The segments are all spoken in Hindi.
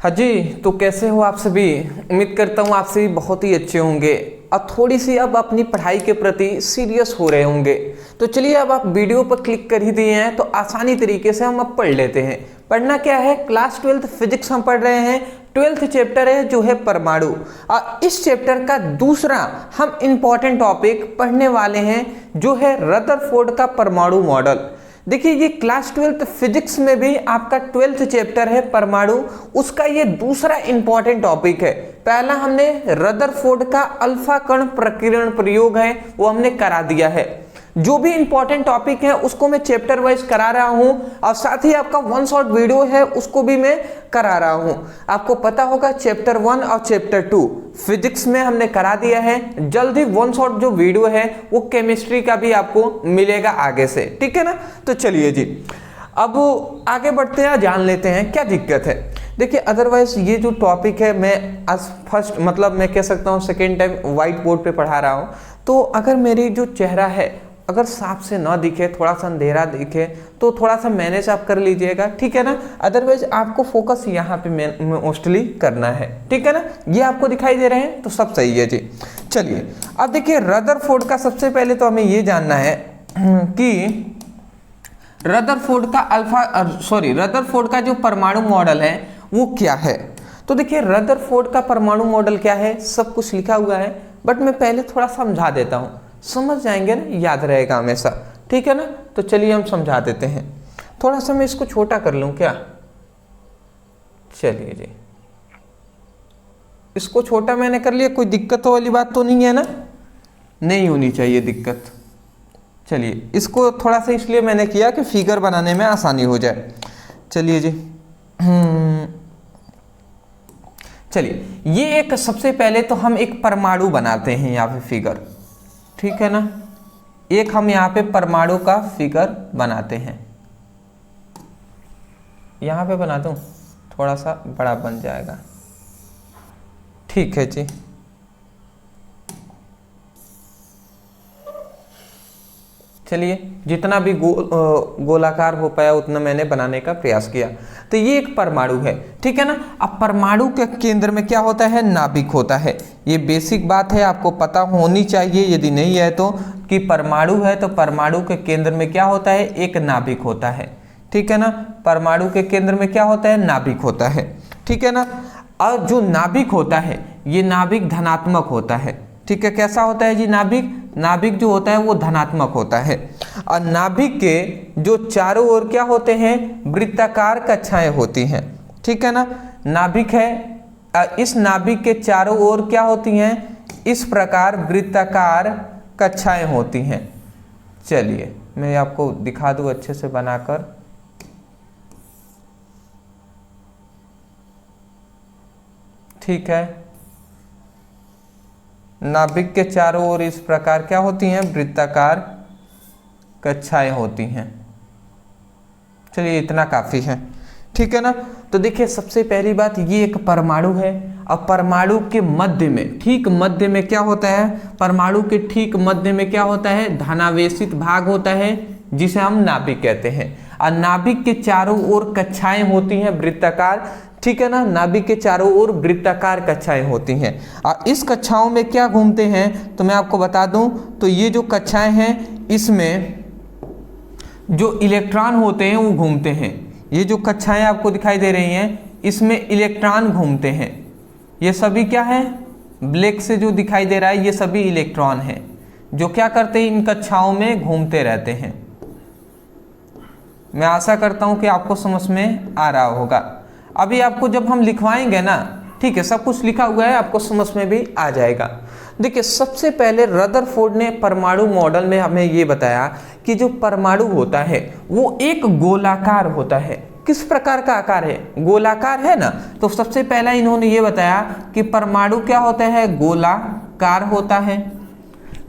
हाँ जी, तो कैसे हो आप सभी। उम्मीद करता हूँ आप सभी बहुत ही अच्छे होंगे और थोड़ी सी अब अपनी पढ़ाई के प्रति सीरियस हो रहे होंगे। तो चलिए, अब आप वीडियो पर क्लिक कर ही दिए हैं तो आसानी तरीके से हम अब पढ़ लेते हैं। पढ़ना क्या है, क्लास 12th फिजिक्स हम पढ़ रहे हैं। 12th चैप्टर है जो है परमाणु, और इस चैप्टर का दूसरा हम इंपॉर्टेंट टॉपिक पढ़ने वाले हैं जो है रदरफोर्ड का परमाणु मॉडल। देखिए, ये क्लास 12th फिजिक्स में भी आपका 12th चैप्टर है परमाणु, उसका ये दूसरा इंपॉर्टेंट टॉपिक है। पहला हमने रदरफोर्ड का अल्फा कण प्रकीर्णन प्रयोग है वो हमने करा दिया है। जो भी इंपॉर्टेंट टॉपिक है उसको मैं चैप्टर वाइज करा रहा हूं, और साथ ही आपका वन शॉट वीडियो है उसको भी मैं करा रहा हूं। आपको पता होगा चैप्टर 1 और चैप्टर 2 फिजिक्स में हमने करा दिया है। जल्द ही वन शॉट जो वीडियो है वो केमिस्ट्री का भी आपको मिलेगा आगे से, ठीक है ना। तो चलिए जी, अब आगे बढ़ते हैं, जान लेते हैं क्या दिक्कत है। देखिए, अदरवाइज ये जो टॉपिक है मैं आज फर्स्ट मैं कह सकता हूँ सेकेंड टाइम व्हाइट बोर्ड पे पढ़ा रहा हूँ। तो अगर मेरी जो चेहरा है अगर साफ से ना दिखे, थोड़ा सा अंधेरा दिखे तो थोड़ा सा मैनेज आप कर लीजिएगा, ठीक है ना। अदरवाइज आपको फोकस यहाँ पे मोस्टली करना है, ठीक है ना। ये आपको दिखाई दे रहे हैं तो सब सही है जी। चलिए, अब देखिए रदरफोर्ड का सबसे पहले तो हमें ये जानना है कि रदरफोर्ड का जो परमाणु मॉडल है वो क्या है। तो देखिए, रदरफोर्ड का परमाणु मॉडल क्या है, सब कुछ लिखा हुआ है, बट मैं पहले थोड़ा समझा देता हूँ, समझ जाएंगे ना, याद रहेगा हमेशा, ठीक है ना। तो चलिए हम समझा देते हैं। थोड़ा सा मैं इसको छोटा कर लूं क्या, चलिए जी, इसको छोटा मैंने कर लिया। कोई दिक्कत वाली बात तो नहीं है ना, नहीं होनी चाहिए दिक्कत। चलिए, इसको थोड़ा सा इसलिए मैंने किया कि फिगर बनाने में आसानी हो जाए। चलिए जी, चलिए, ये एक सबसे पहले तो हम एक परमाणु बनाते हैं यहाँ पे फिगर, ठीक है ना। एक हम यहाँ पे परमाणु का फिगर बनाते हैं, यहाँ पे बना दूं, थोड़ा सा बड़ा बन जाएगा, ठीक है जी। चलिए, जितना भी गोलाकार हो पाया उतना मैंने बनाने का प्रयास किया। तो ये एक परमाणु है, ठीक है ना। अब परमाणु के केंद्र में क्या होता है, नाभिक होता है। ये बेसिक बात है, आपको पता होनी चाहिए, यदि नहीं है तो, कि परमाणु है तो परमाणु के केंद्र में क्या होता है, एक नाभिक होता है, ठीक है ना। परमाणु के केंद्र में क्या होता है, नाभिक होता है, ठीक है ना। और जो नाभिक होता है ये नाभिक धनात्मक होता है, ठीक है। कैसा होता है जी, नाभिक जो होता है वो धनात्मक होता है। और नाभिक के जो चारों ओर क्या होते हैं, वृत्ताकार कक्षाएं होती हैं, ठीक है ना। नाभिक है, इस नाभिक के चारों ओर क्या होती हैं, इस प्रकार वृत्ताकार कक्षाएं होती हैं। चलिए, मैं आपको दिखा दूं अच्छे से बनाकर। ठीक है, नाभिक के चारों ओर इस प्रकार क्या होती हैं, वृत्ताकार कक्षाएं होती हैं। चलिए, इतना काफी है, ठीक है ना। तो देखिए, सबसे पहली बात, ये एक परमाणु है, और परमाणु के मध्य में, ठीक मध्य में क्या होता है, परमाणु के ठीक मध्य में क्या होता है, धनावेशित भाग होता है जिसे हम नाभिक कहते हैं। और नाभिक के चारों ओर कक्षाएं होती हैं वृत्ताकार, ठीक है ना। नाभिक के चारों ओर वृत्ताकार कक्षाएं होती हैं, और इस कक्षाओं में क्या घूमते हैं, तो मैं आपको बता दूं, तो ये जो कक्षाएं हैं इसमें जो इलेक्ट्रॉन होते हैं वो घूमते हैं। ये जो कक्षाएं आपको दिखाई दे रही हैं इसमें इलेक्ट्रॉन घूमते हैं। ये सभी क्या है, ब्लैक से जो दिखाई दे रहा है ये सभी इलेक्ट्रॉन हैं जो क्या करते हैं, इन कक्षाओं में घूमते रहते हैं। मैं आशा करता हूं कि आपको समझ में आ रहा होगा। अभी आपको जब हम लिखवाएंगे ना, ठीक है, सब कुछ लिखा हुआ है, आपको समझ में भी आ जाएगा। देखिए, सबसे पहले रदरफोर्ड ने परमाणु मॉडल में हमें ये बताया कि जो परमाणु होता है वो एक गोलाकार होता है। किस प्रकार का आकार है, गोलाकार है ना। तो सबसे पहला इन्होंने ये बताया कि परमाणु क्या होता है, गोलाकार होता है।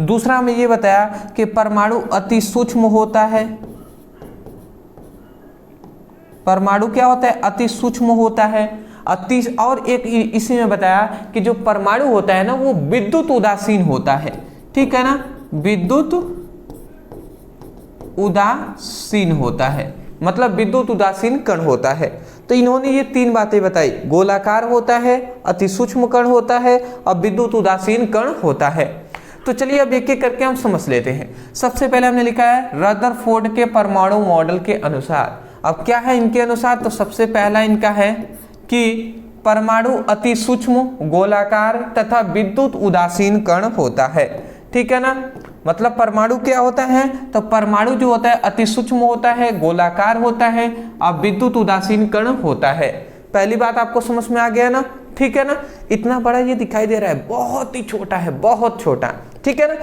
दूसरा हमें ये बताया कि परमाणु अति सूक्ष्म होता है। परमाणु क्या होता है, अति सूक्ष्म होता है। और एक इसी में बताया कि जो परमाणु होता है ना वो विद्युत उदासीन होता है, ठीक है ना, विद्युत उदासीन होता है, मतलब विद्युत उदासीन कण होता है। तो इन्होंने ये 3 बातें बताई, गोलाकार होता है, अति सूक्ष्म कण होता है और विद्युत उदासीन कण होता है। तो चलिए अब एक एक करके हम समझ लेते हैं। सबसे पहले हमने लिखा है रदरफोर्ड के परमाणु मॉडल के अनुसार। अब क्या है इनके अनुसार, तो सबसे पहला इनका है कि परमाणु अति सूक्ष्म, गोलाकार तथा विद्युत उदासीन कण होता है। ठीक है ना, मतलब परमाणु क्या होता है, तो परमाणु जो होता है अति सूक्ष्म होता है, गोलाकार होता है और विद्युत उदासीन कण होता है। पहली बात आपको समझ में आ गया ना। ठीक है ना, इतना बड़ा ये दिखाई दे रहा है, बहुत ही छोटा है, बहुत छोटा। ठीक है ना।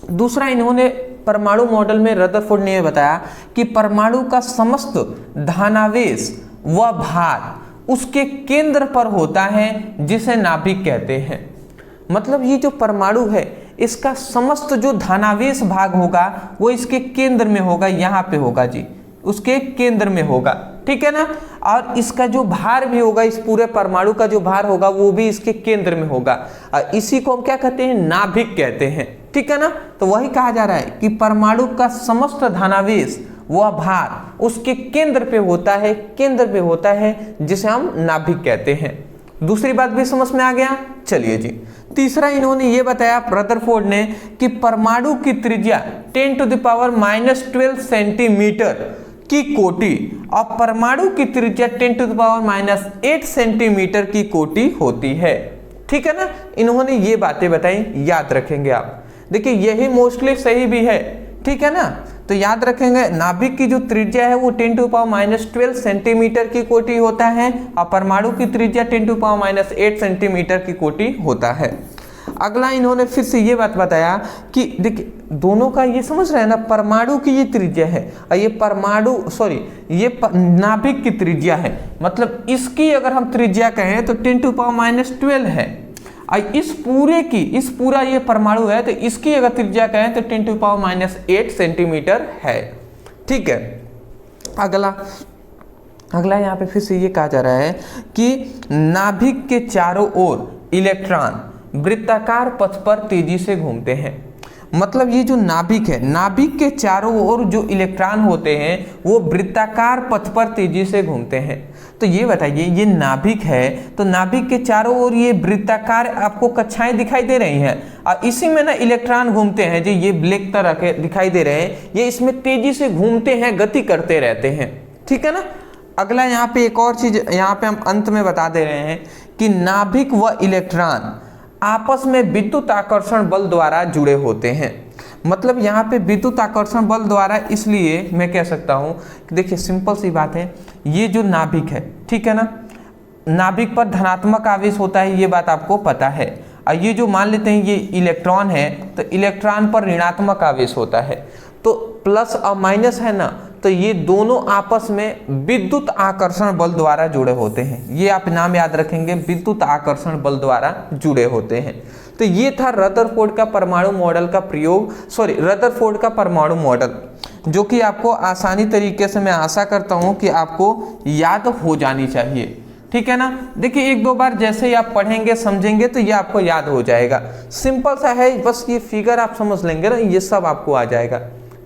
दूसरा इन्होंने परमाणु मॉडल में रदरफोर्ड ने बताया कि परमाणु का समस्त धनावेश व भार उसके केंद्र पर होता है, जिसे नाभिक कहते हैं। मतलब ये जो परमाणु है इसका समस्त जो धनावेश भाग होगा वो इसके केंद्र में होगा, यहाँ पे होगा जी, उसके केंद्र में होगा। ठीक है ना, और इसका जो भार भी होगा, इस पूरे परमाणु का जो भार होगा वो भी इसके केंद्र में होगा, और इसी को हम क्या कहते हैं, नाभिक कहते हैं। ठीक है ना, तो वही कहा जा रहा है कि परमाणु का समस्त धनावेश वह भार उसके केंद्र पे होता है, केंद्र पे होता है, जिसे हम नाभिक कहते हैं। दूसरी बात भी समझ में आ गया। चलिए जी, तीसरा इन्होंने ये बताया रदरफोर्ड ने कि परमाणु की त्रिज्या 10⁻⁻12 सेंटीमीटर की कोटि और परमाणु की त्रिज्या 10⁻⁻8 सेंटीमीटर की कोटि होती है। ठीक है ना, इन्होंने ये बातें बताई, याद रखेंगे आप। देखिए यही मोस्टली सही भी है। ठीक है ना, तो याद रखेंगे नाभिक की जो त्रिज्या है वो 10⁻12 सेंटीमीटर की कोटि होता है और परमाणु की त्रिज्या 10⁻8 सेंटीमीटर की कोटि होता है। अगला इन्होंने फिर से ये बात बताया कि देखिए दोनों का ये समझ रहे हैं ना, परमाणु की ये त्रिज्या है और ये नाभिक की त्रिज्या है। मतलब इसकी अगर हम त्रिज्या कहें तो 10⁻12 है, और इस पूरा ये परमाणु है तो इसकी अगर त्रिज्या कहें तो 10⁻8 सेंटीमीटर है। ठीक है। अगला यहाँ पे फिर से ये कहा जा रहा है कि नाभिक के चारों ओर इलेक्ट्रॉन वृत्ताकार पथ पर तेजी से घूमते हैं। मतलब ये जो नाभिक है, नाभिक के चारों ओर जो इलेक्ट्रॉन होते हैं वो वृत्ताकार पथ पर तेजी से घूमते हैं। तो ये बताइए, ये नाभिक है तो नाभिक के चारों ओर ये वृत्ताकार आपको कक्षाएं दिखाई दे रही हैं और इसी में ना इलेक्ट्रॉन घूमते हैं। जो ये ब्लैक तरह के दिखाई दे रहे हैं, ये इसमें तेजी से घूमते हैं, गति करते रहते हैं। ठीक है ना। अगला यहाँ पे एक और चीज यहाँ पे हम अंत में बता दे रहे हैं कि नाभिक व इलेक्ट्रॉन आपस में विद्युत आकर्षण बल द्वारा जुड़े होते हैं। मतलब यहाँ पे विद्युत आकर्षण बल द्वारा, इसलिए मैं कह सकता हूँ कि देखिए सिंपल सी बात है, ये जो नाभिक है, ठीक है ना, नाभिक पर धनात्मक आवेश होता है, ये बात आपको पता है। और ये जो मान लेते हैं ये इलेक्ट्रॉन है तो इलेक्ट्रॉन पर ऋणात्मक आवेश होता है। तो प्लस और माइनस है ना, तो ये दोनों आपस में विद्युत आकर्षण बल द्वारा जुड़े होते हैं। ये आप नाम याद रखेंगे, विद्युत आकर्षण बल द्वारा जुड़े होते हैं। तो ये था रदरफोर्ड का परमाणु मॉडल का रदरफोर्ड का परमाणु मॉडल, जो कि आपको आसानी तरीके से, मैं आशा करता हूँ कि आपको याद हो जानी चाहिए। ठीक है ना। देखिए एक दो बार जैसे ही आप पढ़ेंगे समझेंगे तो ये आपको याद हो जाएगा। सिंपल सा है, बस ये फिगर आप समझ लेंगे ना, ये सब आपको आ जाएगा।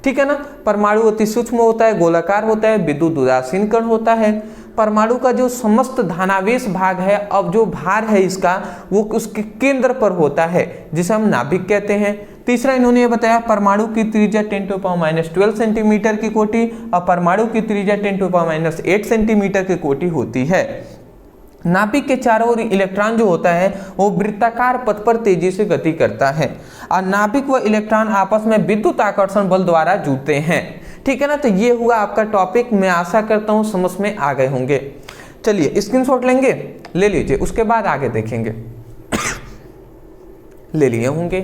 ठीक है ना। परमाणु अति सूक्ष्म होता है, गोलाकार होता है, विद्युत उदासीन कण होता है। परमाणु का जो समस्त धनावेश भाग है, अब जो भार है इसका, वो उसके केंद्र पर होता है, जिसे हम नाभिक कहते हैं। तीसरा इन्होंने ये बताया परमाणु की त्रिज्या 10⁻12 सेंटीमीटर की कोटि और परमाणु की त्रिज्या 10⁻8 सेंटीमीटर की कोटि होती है। नाभिक के चारों ओर इलेक्ट्रॉन जो होता है वो वृत्ताकार पथ पर तेजी से गति करता है और नाभिक व इलेक्ट्रॉन आपस में विद्युत आकर्षण बल द्वारा जुड़ते हैं। ठीक है ना। तो ये हुआ आपका टॉपिक, मैं आशा करता हूँ समझ में आ गए होंगे। चलिए स्क्रीनशॉट लेंगे, ले लीजिए, उसके बाद आगे देखेंगे। ले लिए होंगे।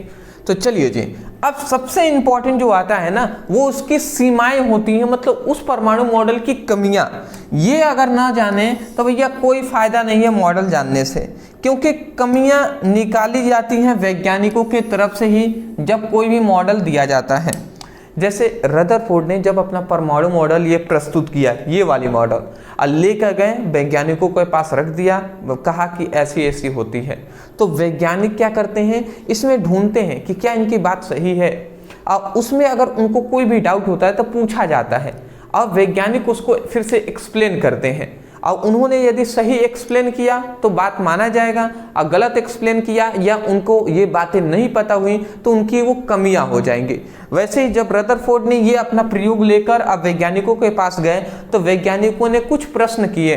तो चलिए जी, अब सबसे इंपॉर्टेंट जो आता है ना, वो उसकी सीमाएं होती हैं, मतलब उस परमाणु मॉडल की कमियां। ये अगर ना जाने तो भैया कोई फायदा नहीं है मॉडल जानने से, क्योंकि कमियां निकाली जाती हैं वैज्ञानिकों की तरफ से ही जब कोई भी मॉडल दिया जाता है। जैसे रदरफोर्ड ने जब अपना परमाणु मॉडल ये प्रस्तुत किया, ये वाली मॉडल, और लेकर गए वैज्ञानिकों के पास रख दिया, कहा कि ऐसी ऐसी होती है। तो वैज्ञानिक क्या करते हैं, इसमें ढूंढते हैं कि क्या इनकी बात सही है, और उसमें अगर उनको कोई भी डाउट होता है तो पूछा जाता है। अब वैज्ञानिक उसको फिर से एक्सप्लेन करते हैं। अब उन्होंने यदि सही एक्सप्लेन किया तो बात माना जाएगा, और गलत एक्सप्लेन किया या उनको ये बातें नहीं पता हुई तो उनकी वो कमियां हो जाएंगी। वैसे ही जब रदरफोर्ड ने ये अपना प्रयोग लेकर अब वैज्ञानिकों के पास गए तो वैज्ञानिकों ने कुछ प्रश्न किए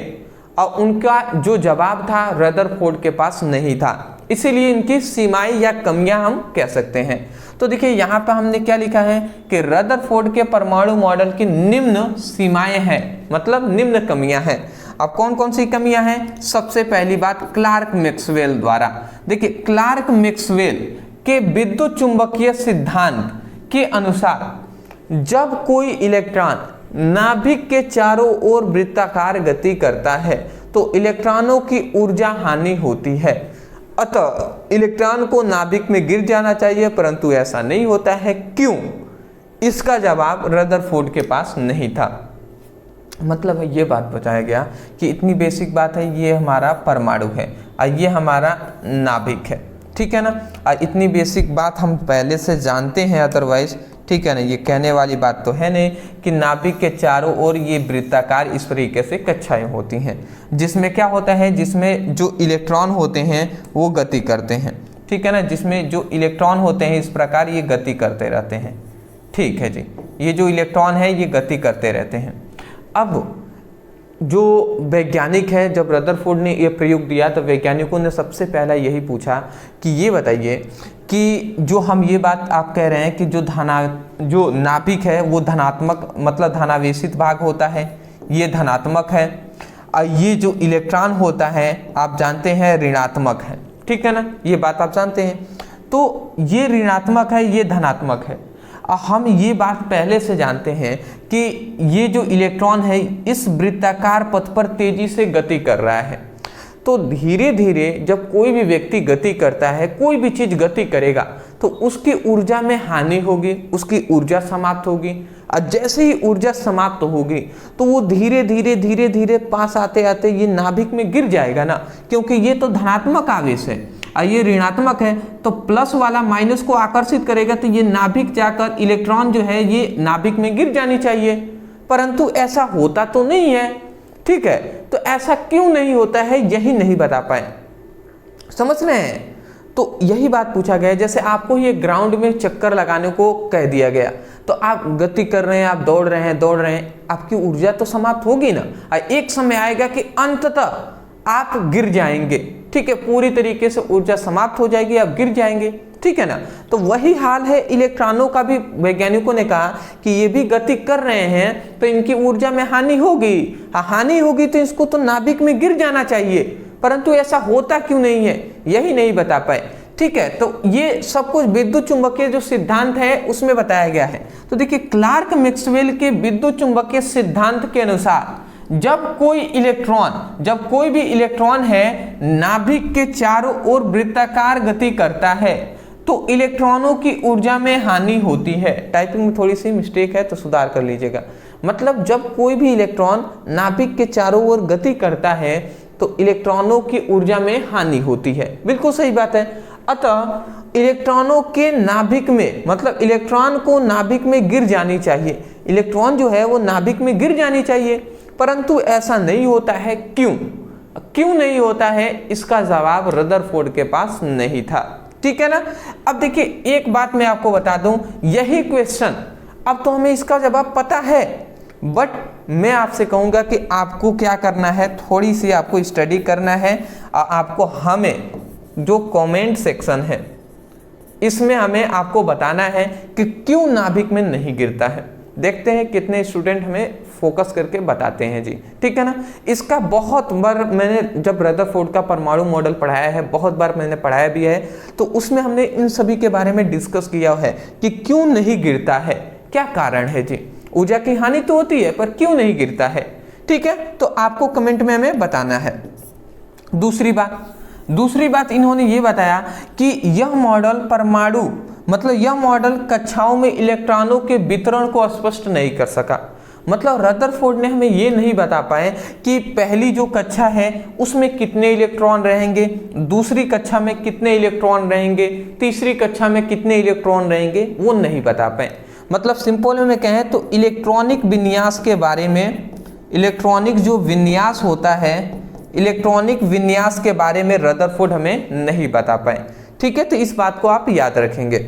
और उनका जो जवाब था रदरफोर्ड के पास नहीं था, इसीलिए इनकी सीमाएं या कमियां हम कह सकते हैं। तो देखिए यहाँ पर हमने क्या लिखा है कि रदरफोर्ड के परमाणु मॉडल की निम्न सीमाएं हैं, मतलब निम्न कमियां हैं। अब कौन कौन सी कमियां हैं? सबसे पहली बात क्लार्क मैक्सवेल द्वारा। देखिए क्लार्क मैक्सवेल के विद्युत चुंबकीय सिद्धांत के अनुसार जब कोई इलेक्ट्रॉन नाभिक के चारों ओर वृत्ताकार गति करता है तो इलेक्ट्रॉनों की ऊर्जा हानि होती है, अतः इलेक्ट्रॉन को नाभिक में गिर जाना चाहिए, परंतु ऐसा नहीं होता है। क्यों? इसका जवाब रदरफोर्ड के पास नहीं था। मतलब ये बात बताया गया कि इतनी बेसिक बात है, ये हमारा परमाणु है और ये हमारा नाभिक है, ठीक है ना। और इतनी बेसिक बात हम पहले से जानते हैं अदरवाइज, ठीक है ना। ये कहने वाली बात तो है नहीं कि नाभिक के चारों ओर ये वृत्ताकार इस तरीके से कक्षाएं होती हैं, जिसमें क्या होता है, जिसमें जो इलेक्ट्रॉन होते हैं वो गति करते हैं, ठीक है ना। जिसमें जो इलेक्ट्रॉन होते हैं इस प्रकार ये गति करते रहते हैं, ठीक है जी। ये जो इलेक्ट्रॉन है ये गति करते रहते हैं। अब जो वैज्ञानिक है, जब रदरफोर्ड ने ये प्रयोग दिया तो वैज्ञानिकों ने सबसे पहला यही पूछा कि ये बताइए कि जो हम ये बात आप कह रहे हैं कि जो नाभिक है वो धनात्मक मतलब धनावेशित भाग होता है, ये धनात्मक है, और ये जो इलेक्ट्रॉन होता है आप जानते हैं ऋणात्मक है, ठीक है ना। ये बात आप जानते हैं। तो ये ऋणात्मक है, ये धनात्मक है। हम ये बात पहले से जानते हैं कि ये जो इलेक्ट्रॉन है इस वृत्ताकार पथ पर तेजी से गति कर रहा है। तो धीरे धीरे जब कोई भी व्यक्ति गति करता है, कोई भी चीज गति करेगा तो उसकी ऊर्जा में हानि होगी, उसकी ऊर्जा समाप्त होगी। और जैसे ही ऊर्जा समाप्त होगी तो वो धीरे धीरे पास आते आते ये नाभिक में गिर जाएगा ना, क्योंकि ये तो धनात्मक आवेश है और ये ऋणात्मक है, तो प्लस वाला माइनस को आकर्षित करेगा तो ये नाभिक जाकर इलेक्ट्रॉन जो है ये नाभिक में गिर जानी चाहिए, परंतु ऐसा होता तो नहीं है, ठीक है। तो ऐसा क्यों नहीं होता है यही नहीं बता पाए, समझ रहे हैं। तो यही बात पूछा गया। जैसे आपको ये ग्राउंड में चक्कर लगाने को कह दिया गया तो आप गति कर रहे हैं, आप दौड़ रहे हैं, आपकी ऊर्जा तो समाप्त होगी ना, और एक समय आएगा कि अंततः आप गिर जाएंगे, ठीक है। पूरी तरीके से ऊर्जा समाप्त हो जाएगी, आप गिर जाएंगे, ठीक है ना। तो वही हाल है इलेक्ट्रॉनों का भी। वैज्ञानिकों ने कहा कि ये भी गति कर रहे हैं तो इनकी ऊर्जा में हानि होगी, हानि होगी तो इसको तो नाभिक में गिर जाना चाहिए, परंतु ऐसा होता क्यों नहीं है यही नहीं बता पाए, ठीक है। तो ये सब कुछ विद्युत चुंबकीय जो सिद्धांत है उसमें बताया गया है। तो देखिए क्लार्क मैक्सवेल के विद्युत चुंबकीय सिद्धांत के अनुसार जब कोई भी इलेक्ट्रॉन है नाभिक के चारों ओर वृत्ताकार गति करता है तो इलेक्ट्रॉनों की ऊर्जा में हानि होती है। टाइपिंग में थोड़ी सी मिस्टेक है तो सुधार कर लीजिएगा। मतलब जब कोई भी इलेक्ट्रॉन नाभिक के चारों ओर गति करता है तो इलेक्ट्रॉनों की ऊर्जा में हानि होती है, बिल्कुल सही बात है। अतः इलेक्ट्रॉनों के नाभिक में मतलब इलेक्ट्रॉन को नाभिक में गिर जानी चाहिए, इलेक्ट्रॉन जो है वो नाभिक में गिर जानी चाहिए, परंतु ऐसा नहीं होता है। क्यों नहीं होता है इसका जवाब रदरफोर्ड के पास नहीं था, ठीक है ना। अब देखिए एक बात मैं आपको बता दूं, यही क्वेश्चन अब तो हमें इसका जवाब पता है, बट मैं आपसे कहूंगा कि आपको क्या करना है, थोड़ी सी आपको स्टडी करना है और आपको हमें जो कमेंट सेक्शन है इसमें हमें आपको बताना है कि क्यों नाभिक में नहीं गिरता है। देखते हैं कितने स्टूडेंट हमें फोकस करके बताते हैं जी, ठीक है ना। इसका बहुत बार मैंने जब रदरफोर्ड का परमाणु मॉडल पढ़ाया है, बहुत बार मैंने पढ़ाया भी है, तो उसमें हमने इन सभी के बारे में डिस्कस किया है कि क्यों नहीं गिरता है, क्या कारण है जी। ऊर्जा की हानि तो होती है पर क्यों नहीं गिरता है, ठीक है। तो आपको कमेंट में हमें बताना है। दूसरी बात इन्होंने ये बताया कि यह मॉडल कक्षाओं में इलेक्ट्रॉनों के वितरण को स्पष्ट नहीं कर सका। मतलब रदरफोर्ड ने हमें ये नहीं बता पाए कि पहली जो कक्षा है उसमें कितने इलेक्ट्रॉन रहेंगे, दूसरी कक्षा में कितने इलेक्ट्रॉन रहेंगे, तीसरी कक्षा में कितने इलेक्ट्रॉन रहेंगे, वो नहीं बता पाए। मतलब सिंपल में कहें तो इलेक्ट्रॉनिक विन्यास के बारे में, इलेक्ट्रॉनिक जो विन्यास होता है, इलेक्ट्रॉनिक विन्यास के बारे में रदरफोर्ड हमें नहीं बता पाए। ठीक है, तो इस बात को आप याद रखेंगे।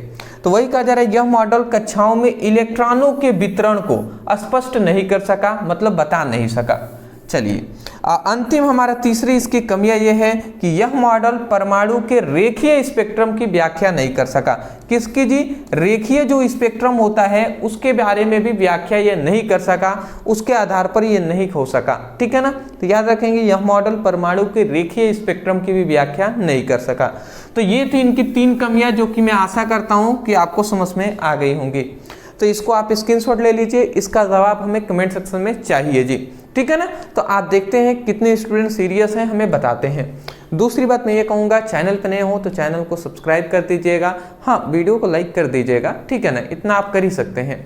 तो वही कहा जा रहा है, यह मॉडल कक्षाओं में इलेक्ट्रॉनों के वितरण को स्पष्ट नहीं कर सका, मतलब बता नहीं सका। चलिए अंतिम हमारा तीसरी इसकी कमियां यह है कि यह मॉडल परमाणु के रेखीय स्पेक्ट्रम की व्याख्या नहीं कर सका। किसकी जी? रेखीय जो स्पेक्ट्रम होता है उसके बारे में भी व्याख्या यह नहीं कर सका, उसके आधार पर यह नहीं हो सका। ठीक है ना, तो याद रखेंगे यह मॉडल परमाणु के रेखीय स्पेक्ट्रम की भी व्याख्या नहीं कर सका। तो ये थी इनकी 3 कमियां जो कि मैं आशा करता हूं कि आपको समझ में आ गई होंगी। तो इसको आप स्क्रीनशॉट ले लीजिए, इसका जवाब हमें कमेंट सेक्शन में चाहिए जी। ठीक है ना, तो आप देखते हैं कितने स्टूडेंट सीरियस हैं, हमें बताते हैं। दूसरी बात मैं ये कहूँगा, चैनल पर नए हो तो चैनल को सब्सक्राइब कर दीजिएगा, हाँ वीडियो को लाइक कर दीजिएगा। ठीक है ना, इतना आप कर ही सकते हैं।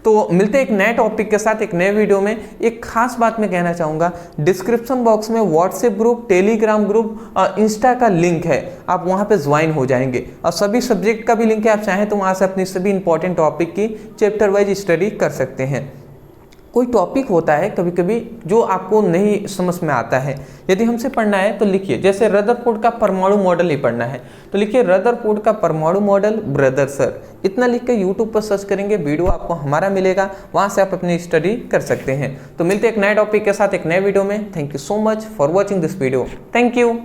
तो मिलते हैं एक नए टॉपिक के साथ एक नए वीडियो में। एक खास बात मैं कहना चाहूँगा, डिस्क्रिप्शन बॉक्स में व्हाट्सएप ग्रुप, टेलीग्राम ग्रुप और इंस्टा का लिंक है, आप वहाँ पे ज्वाइन हो जाएंगे और सभी सब्जेक्ट का भी लिंक है, आप चाहें तो वहाँ से अपनी सभी इंपॉर्टेंट टॉपिक की चैप्टर वाइज स्टडी कर सकते हैं। कोई टॉपिक होता है कभी कभी जो आपको नहीं समझ में आता है, यदि हमसे पढ़ना है तो लिखिए, जैसे रदरफोर्ड का परमाणु मॉडल ही पढ़ना है तो लिखिए रदरफोर्ड का परमाणु मॉडल ब्रदर सर, इतना लिख के यूट्यूब पर सर्च करेंगे, वीडियो आपको हमारा मिलेगा, वहां से आप अपनी स्टडी कर सकते हैं। तो मिलते हैं एक नए टॉपिक के साथ एक नए वीडियो में। Thank you so much for watching this video. Thank you.